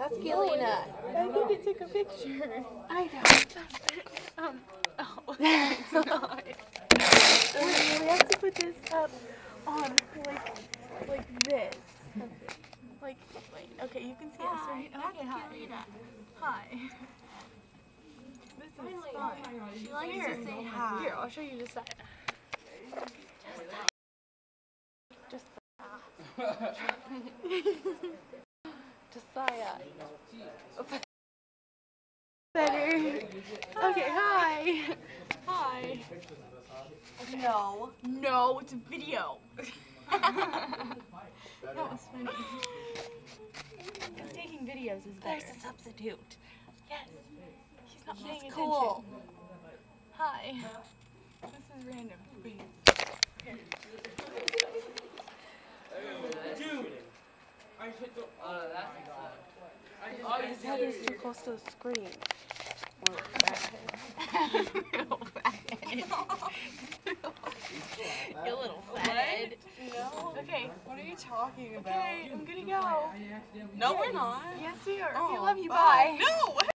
That's Galena. I need to take a picture. I know. Oh, it's not. Wait, we have to put this up on like this. Like, wait, okay, you can see us, right? Okay, hi. Hi. This is fun. She likes to say hi. Here, I'll show you just that. Just Josiah. better. Okay, hi. Hi. No. No, it's a video. That was funny. Taking videos is better. There's a substitute. Yes. She's not paying She's attention. cool. Hi. This is random. Wait. Here. His head is too close to the screen. Or You little fathead. No. Okay. What are you talking about? Okay, I'm gonna go. No, we're not. Yes, we are. Oh, Okay, love you. bye. Bye. No.